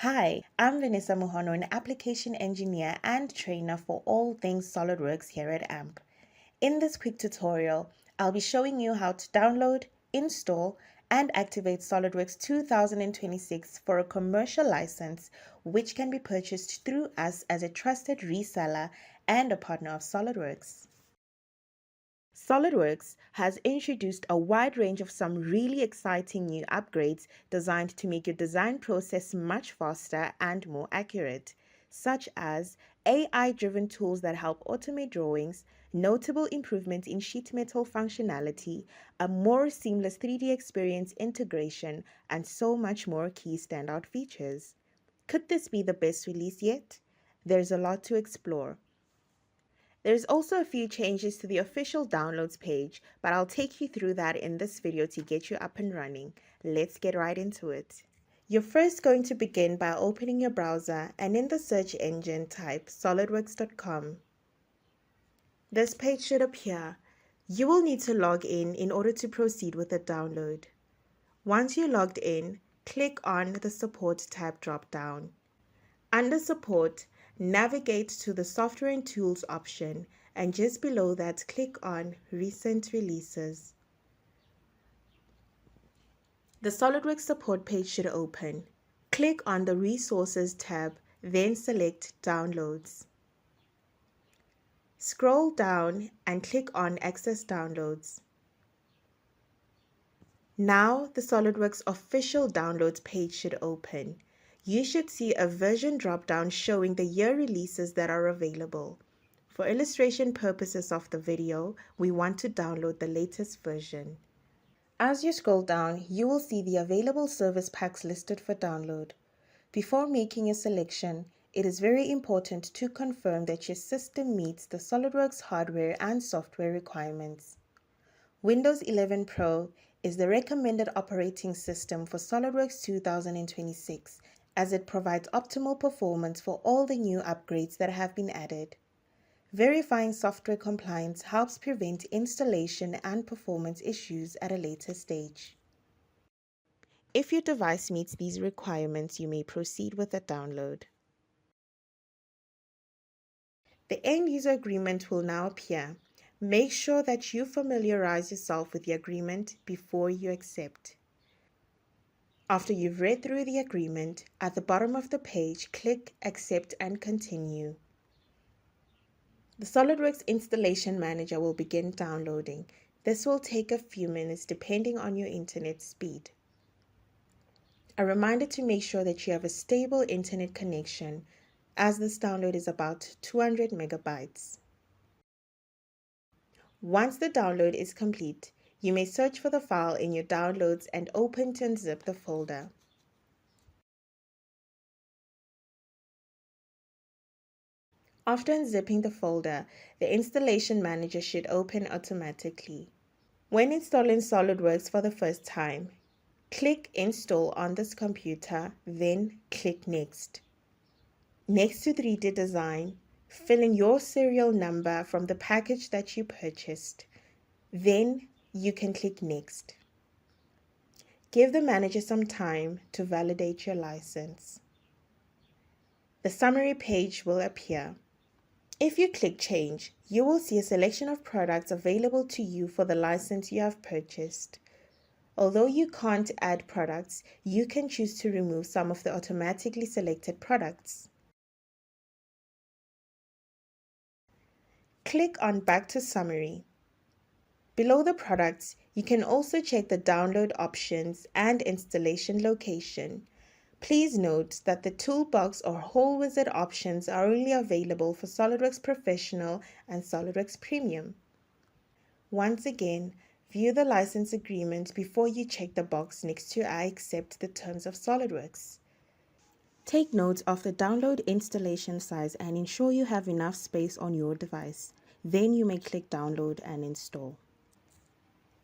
Hi, I'm Vanessa Muhono, an application engineer and trainer for all things SolidWorks here at AMP. In this quick tutorial, I'll be showing you how to download, install, and activate SolidWorks 2026 for a commercial license, which can be purchased through us as a trusted reseller and a partner of SolidWorks. SolidWorks has introduced a wide range of some really exciting new upgrades designed to make your design process much faster and more accurate, such as AI-driven tools that help automate drawings, notable improvements in sheet metal functionality, a more seamless 3D experience integration, and so much more key standout features. Could this be the best release yet? There's a lot to explore. There's also a few changes to the official downloads page, but I'll take you through that in this video to get you up and running. Let's get right into it. You're first going to begin by opening your browser and in the search engine type solidworks.com. This page should appear. You will need to log in order to proceed with the download. Once you're logged in, click on the Support tab drop-down. Under Support, navigate to the Software and Tools option, and just below that, click on Recent Releases. The SolidWorks support page should open. Click on the Resources tab, then select Downloads. Scroll down and click on Access Downloads. Now the SolidWorks official downloads page should open. You should see a version drop-down showing the year releases that are available. For illustration purposes of the video, we want to download the latest version. As you scroll down, you will see the available service packs listed for download. Before making a selection, it is very important to confirm that your system meets the SolidWorks hardware and software requirements. Windows 11 Pro is the recommended operating system for SolidWorks 2026, as it provides optimal performance for all the new upgrades that have been added. Verifying software compliance helps prevent installation and performance issues at a later stage. If your device meets these requirements, you may proceed with the download. The end user agreement will now appear. Make sure that you familiarize yourself with the agreement before you accept. After you've read through the agreement, at the bottom of the page, click Accept and Continue. The SolidWorks Installation Manager will begin downloading. This will take a few minutes depending on your internet speed. A reminder to make sure that you have a stable internet connection, as this download is about 200 megabytes. Once the download is complete, you may search for the file in your downloads and open to unzip the folder. After unzipping the folder, the Installation Manager should open automatically. When installing SolidWorks for the first time, click Install on this computer, then click Next. Next to 3D Design, fill in your serial number from the package that you purchased. Then you can click Next. Give the manager some time to validate your license. The summary page will appear. If you click Change, you will see a selection of products available to you for the license you have purchased. Although you can't add products, you can choose to remove some of the automatically selected products. Click on Back to Summary. Below the products, you can also check the download options and installation location. Please note that the Toolbox or Whole Wizard options are only available for SolidWorks Professional and SolidWorks Premium. Once again, view the license agreement before you check the box next to I accept the terms of SolidWorks. Take note of the download installation size and ensure you have enough space on your device. Then you may click Download and Install.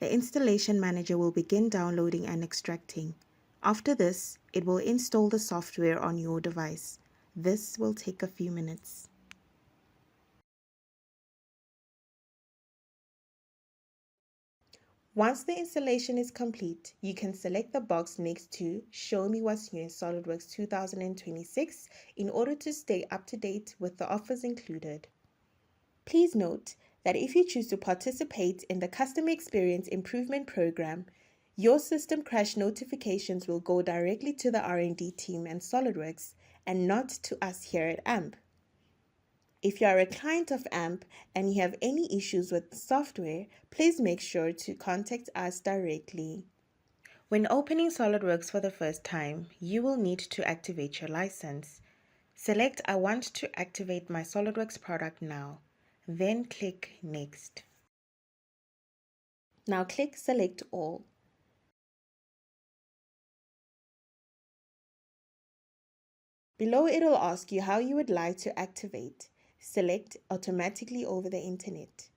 The Installation Manager will begin downloading and extracting. After this, it will install the software on your device. This will take a few minutes. Once the installation is complete, you can select the box next to Show Me What's New in SolidWorks 2026 in order to stay up to date with the offers included. Please note that if you choose to participate in the Customer Experience Improvement Program, your system crash notifications will go directly to the R&D team and SolidWorks and not to us here at AMP. If you are a client of AMP and you have any issues with software, please make sure to contact us directly. When opening SolidWorks for the first time, you will need to activate your license. Select I want to activate my SolidWorks product now, then click Next. Now click Select All. Below it will ask you how you would like to activate. Select Automatically over the Internet.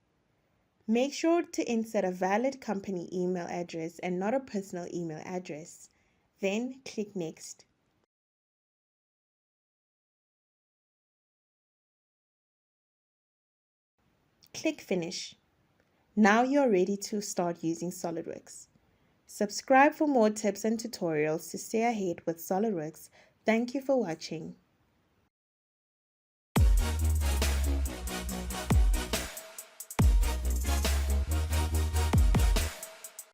Make sure to insert a valid company email address and not a personal email address. Then click Next. Click Finish. Now you're ready to start using SolidWorks. Subscribe for more tips and tutorials to stay ahead with SolidWorks. Thank you for watching.